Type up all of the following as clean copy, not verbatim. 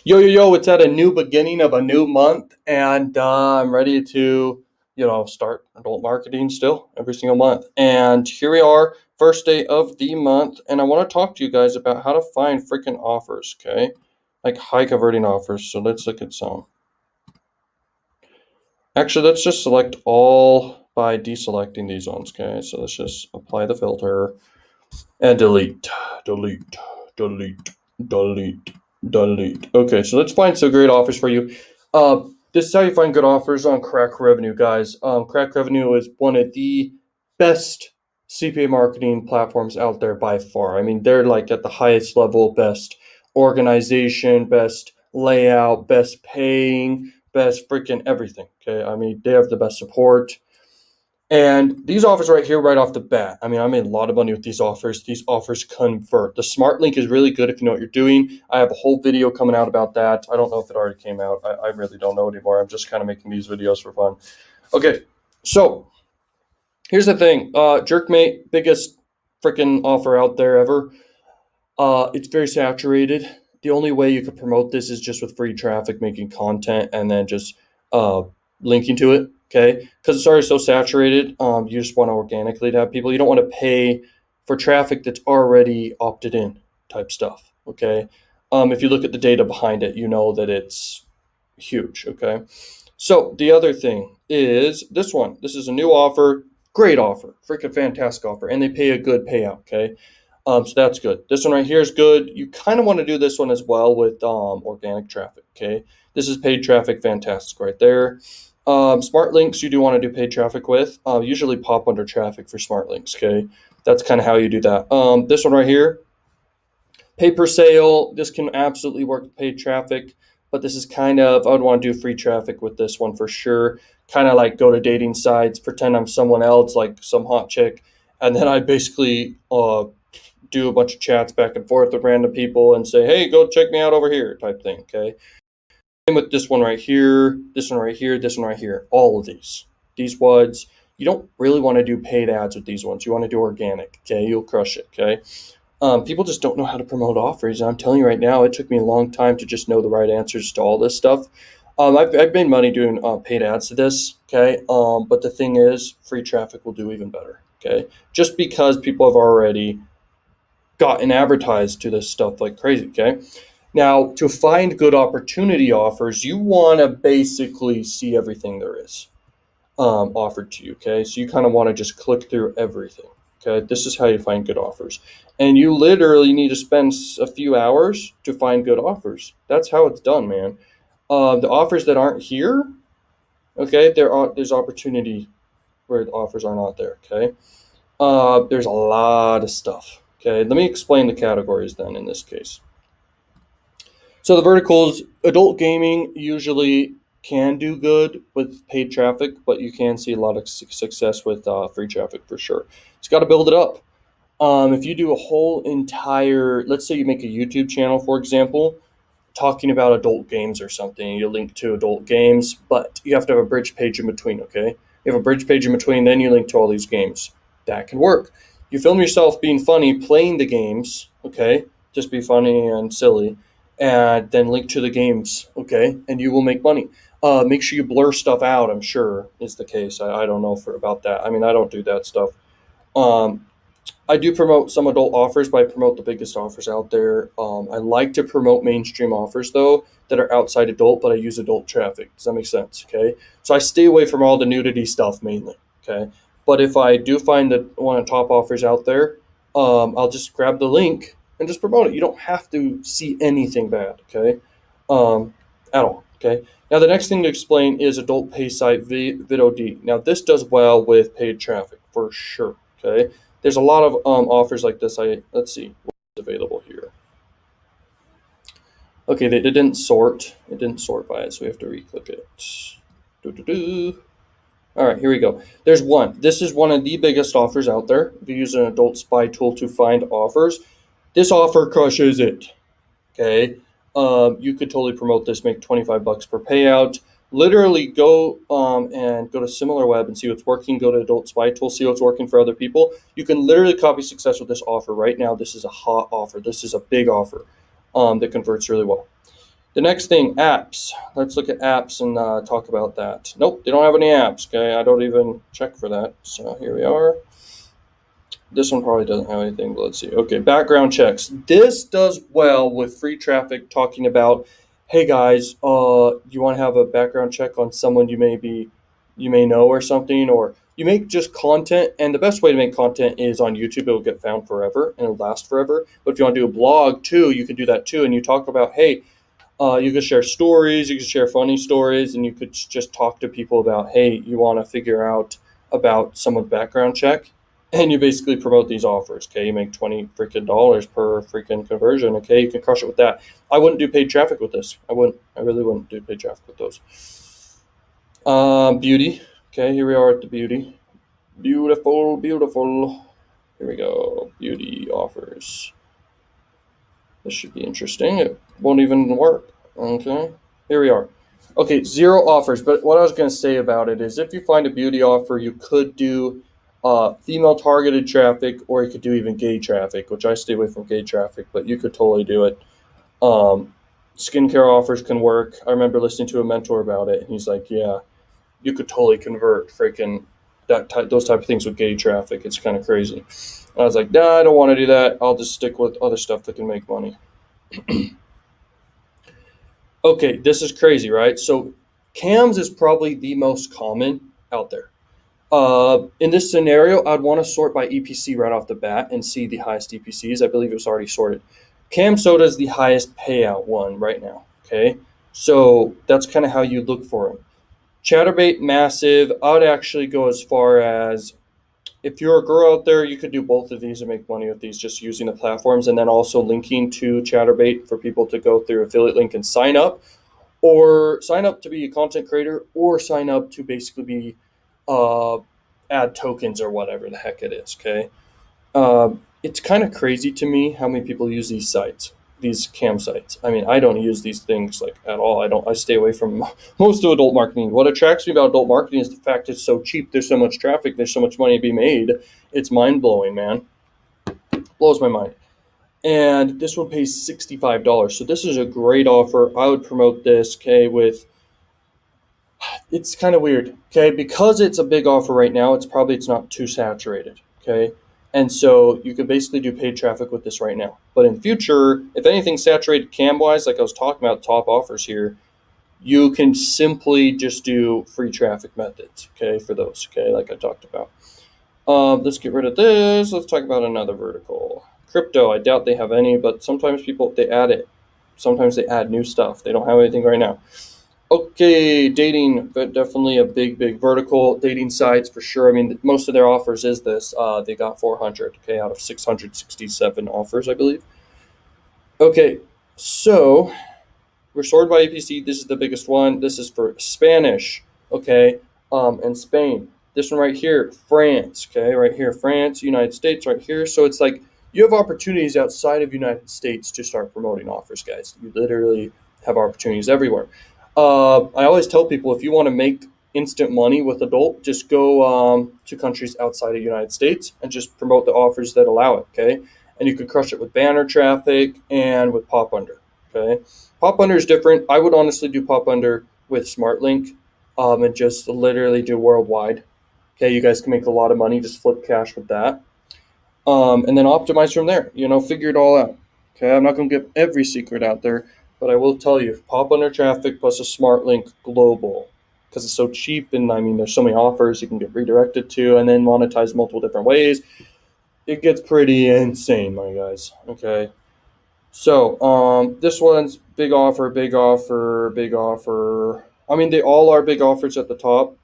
Yo, it's at a new beginning of a new month, and I'm ready to, start adult marketing still every single month. And here we are, first day of the month, and I want to talk to you guys about how to find freaking offers, okay? Like high converting offers. So let's look at some. Actually, let's just select all by deselecting these ones, okay? So let's just apply the filter and delete, delete, delete, delete. Okay, so let's find some great offers for you. This is how you find good offers on Crakrevenue, guys. Crakrevenue is one of the best CPA marketing platforms out there by far. I mean, they're like at the highest level, best organization, best layout, best paying, best freaking everything. Okay, I mean, they have the best support. And these offers right here, right off the bat, I mean, I made a lot of money with these offers. These offers convert. The smart link is really good if you know what you're doing. I have a whole video coming out about that. I don't know if it already came out. I really don't know anymore. I'm just kind of making these videos for fun. Okay, so here's the thing. Jerkmate, biggest freaking offer out there ever. It's very saturated. The only way you could promote this is just with free traffic, making content, and then just uh, linking to it. Okay, because it's already so saturated. You just want to organically to have people. You don't want to pay for traffic that's already opted in type stuff. Okay, if you look at the data behind it, you know that it's huge. Okay, so the other thing is this one. This is a new offer. Great offer, freaking fantastic offer, and they pay a good payout. Okay, so that's good. This one right here is good. You kind of want to do this one as well with organic traffic. Okay, this is paid traffic, fantastic right there. Smart links you do want to do paid traffic with. Usually pop under traffic for smart links. Okay, that's kind of how you do that. This one right here, pay per sale. This can absolutely work with paid traffic, but this is kind of I would want to do free traffic with this one for sure. Kind of like go to dating sites, pretend I'm someone else, like some hot chick, and then I basically do a bunch of chats back and forth with random people and say, hey, go check me out over here type thing. Okay. Same with this one right here, this one right here, this one right here. All of these ones, you don't really want to do paid ads with these ones. You want to do organic. Okay. You'll crush it. Okay. People just don't know how to promote offers. And I'm telling you right now, it took me a long time to just know the right answers to all this stuff. I've made money doing paid ads to this. Okay. But the thing is, free traffic will do even better. Okay. Just because people have already gotten advertised to this stuff like crazy. Okay. Now, to find good opportunity offers, you want to basically see everything there is offered to you. Okay. So you kind of want to just click through everything. Okay. This is how you find good offers. And you literally need to spend a few hours to find good offers. That's how it's done, man. The offers that aren't here, okay, there's opportunity where the offers are not there. Okay. There's a lot of stuff. Okay, let me explain the categories then in this case. So the verticals, adult gaming usually can do good with paid traffic, but you can see a lot of success with free traffic for sure. It's got to build it up. If you do a whole entire, let's say you make a YouTube channel, for example, talking about adult games or something, you link to adult games, but you have to have a bridge page in between, okay? You have a bridge page in between, then you link to all these games. That can work. You film yourself being funny, playing the games, okay? Just be funny and silly, and then link to the games, okay? And you will make money. Make sure you blur stuff out, I'm sure is the case. I don't know about that. I mean, I don't do that stuff. Um, I do promote some adult offers, but I promote the biggest offers out there. I like to promote mainstream offers though that are outside adult, but I use adult traffic. Does that make sense? Okay, so I stay away from all the nudity stuff mainly. Okay, but if I do find that one of the top offers out there, I'll just grab the link and just promote it. You don't have to see anything bad. Okay, at all. Okay. Now the next thing to explain is adult pay site VidOD. Now this does well with paid traffic for sure. Okay. There's a lot of offers like this. Let's see what's available here. Okay, they didn't sort. It didn't sort by it, so we have to re-click it. Doo-doo-doo. All right, here we go. There's one. This is one of the biggest offers out there. If you use an adult spy tool to find offers, this offer crushes it. Okay, you could totally promote this. Make $25 per payout. Literally go and go to SimilarWeb and see what's working. Go to Adult Spy Tool, see what's working for other people. You can literally copy success with this offer right now. This is a hot offer. This is a big offer that converts really well. The next thing, apps. Let's look at apps and talk about that. Nope, they don't have any apps. Okay, I don't even check for that. So here we are. This one probably doesn't have anything, but let's see. Okay, background checks. This does well with free traffic talking about, hey guys, you want to have a background check on someone you may know or something, or you make just content, and the best way to make content is on YouTube. It'll get found forever and it'll last forever. But if you want to do a blog too, you can do that too, and you talk about, hey, you could share stories, you could share funny stories, and you could just talk to people about, hey, you want to figure out about someone's background check, and you basically promote these offers. Okay, you make $20 per freaking conversion. Okay, you can crush it with that. I wouldn't do paid traffic with this. I wouldn't. I really wouldn't do paid traffic with those. Beauty. Okay, here we are at the beauty. Beautiful, beautiful. Here we go. Beauty offers. This should be interesting. It won't even work. Okay, here we are. Okay, zero offers. But what I was going to say about it is if you find a beauty offer, you could do female targeted traffic, or you could do even gay traffic, which I stay away from gay traffic, but you could totally do it. Um, Skincare offers can work. I remember listening to a mentor about it, and he's like, yeah, you could totally convert freaking those type of things with gay traffic. It's kind of crazy. And I was like, nah, I don't want to do that. I'll just stick with other stuff that can make money. Okay, this is crazy, right? So cams is probably the most common out there. In this scenario, I'd want to sort by EPC right off the bat and see the highest EPCs. I believe it was already sorted. Cam Soda is the highest payout one right now. Okay, so that's kind of how you look for them. Chatterbait, massive. I would actually go as far as if you're a girl out there, you could do both of these and make money with these just using the platforms, and then also linking to Chatterbait for people to go through affiliate link and sign up, or sign up to be a content creator, or sign up to basically be uh, add tokens or whatever the heck it is. Okay, it's kind of crazy to me how many people use these sites, these cam sites. I mean, I don't use these things like at all. I don't. I stay away from most of adult marketing. What attracts me about adult marketing is the fact it's so cheap. There's so much traffic. There's so much money to be made. It's mind blowing, man. Blows my mind. And this one pays $65. So this is a great offer. I would promote this. Okay, with it's kind of weird, okay, because it's a big offer right now. It's not too saturated, okay, and so you can basically do paid traffic with this right now. But in future, if anything's saturated cam wise, like I was talking about, top offers here, you can simply just do free traffic methods, okay, for those, okay, like I talked about. Let's get rid of this. Let's talk about another vertical. Crypto. I doubt they have any, but sometimes people they add it. Sometimes they add new stuff. They don't have anything right now. Okay, dating, but definitely a big vertical. Dating sites for sure. I mean, most of their offers is this. They got 400, okay, out of 667 offers, I believe. Okay, so we're sorted by APC. This is the biggest one. This is for Spanish, okay, and Spain. This one right here, France, okay, right here, France, United States, right here. So it's like you have opportunities outside of United States to start promoting offers, guys. You literally have opportunities everywhere. I always tell people if you want to make instant money with adult, just go to countries outside of the United States and just promote the offers that allow it, okay? And you can crush it with banner traffic and with pop under, okay? Pop under is different. I would honestly do pop under with SmartLink and just literally do worldwide. Okay, you guys can make a lot of money. Just flip cash with that. And then optimize from there. Figure it all out. Okay, I'm not going to give every secret out there, but I will tell you, pop under traffic plus a SmartLink global, because it's so cheap, and I mean, there's so many offers you can get redirected to, and then monetize multiple different ways. It gets pretty insane, my guys. Okay, so this one's big offer, big offer, big offer. I mean, they all are big offers at the top.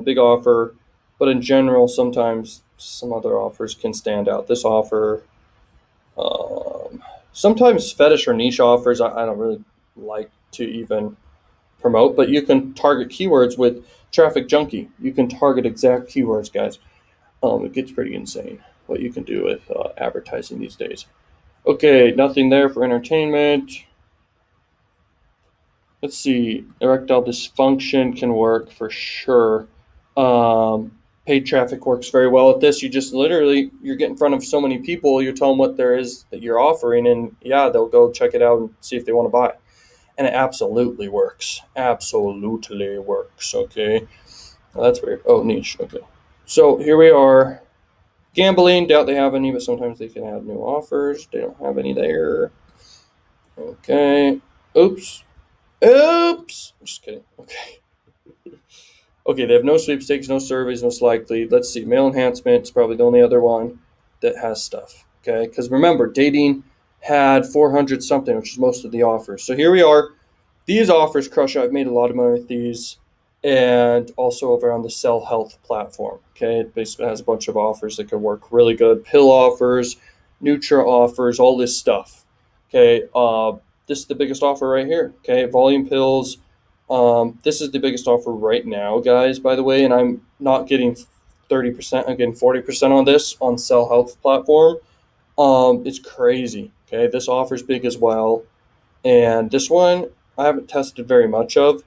Big offer, but in general, sometimes some other offers can stand out. This offer, sometimes fetish or niche offers, I don't really like to even promote, but you can target keywords with Traffic Junkie. You can target exact keywords, guys. It gets pretty insane what you can do with advertising these days. Okay, nothing there for entertainment. Let's see. Erectile dysfunction can work for sure. Paid traffic works very well at this. You just literally, you get in front of so many people, you tell them what there is that you're offering, and yeah, they'll go check it out and see if they want to buy. And it absolutely works. Absolutely works. Okay. Well, that's weird. Oh, niche. Okay. So here we are. Gambling. Doubt they have any, but sometimes they can add new offers. They don't have any there. Okay. Oops. Oops. Just kidding. Okay. Okay, they have no sweepstakes, no surveys, no select lead. Let's see. Mail enhancement is probably the only other one that has stuff. Okay. Because remember, dating had 400 something, which is most of the offers. So here we are. These offers crush. I've made a lot of money with these, and also over on the Sell Health platform. Okay, it basically has a bunch of offers that could work really good. Pill offers, Nutra offers, all this stuff. Okay, this is the biggest offer right here. Okay, volume pills. This is the biggest offer right now, guys. By the way, and I'm not getting 30%. I'm getting 40% on this on Sell Health platform. It's crazy. Okay, this offer's big as well. And this one I haven't tested very much of,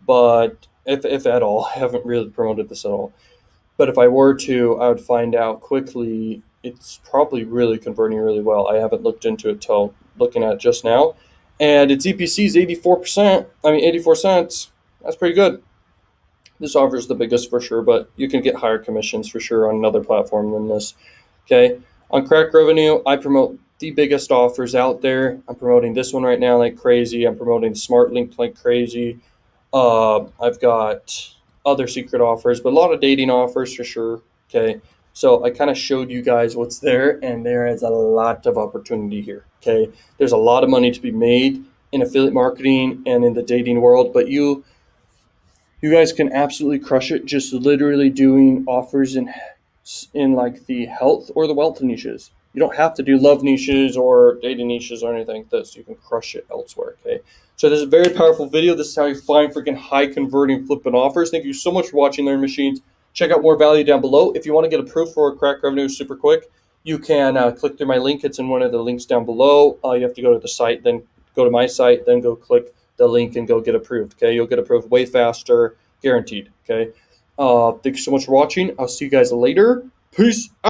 but if at all, I haven't really promoted this at all. But if I were to, I would find out quickly. It's probably really converting really well. I haven't looked into it till looking at it just now, and its EPC is 84%. I mean, 84 cents. That's pretty good. This offer is the biggest for sure, but you can get higher commissions for sure on another platform than this. Okay, on Crakrevenue, I promote the biggest offers out there. I'm promoting this one right now like crazy. I'm promoting Smart Link like crazy. I've got other secret offers, but a lot of dating offers for sure. Okay, so I kind of showed you guys what's there, and there is a lot of opportunity here. Okay, there's a lot of money to be made in affiliate marketing and in the dating world, but you guys can absolutely crush it just literally doing offers in like the health or the wealth niches. You don't have to do love niches or dating niches or anything like this. You can crush it elsewhere. Okay. So this is a very powerful video. This is how you find freaking high converting flipping offers. Thank you so much for watching Learn Machines. Check out more value down below. If you want to get approved for Crakrevenue super quick, you can click through my link. It's in one of the links down below. You have to go to the site, then go to my site, then go click the link and go get approved. Okay. You'll get approved way faster, guaranteed. Okay. Thank you so much for watching. I'll see you guys later. Peace out.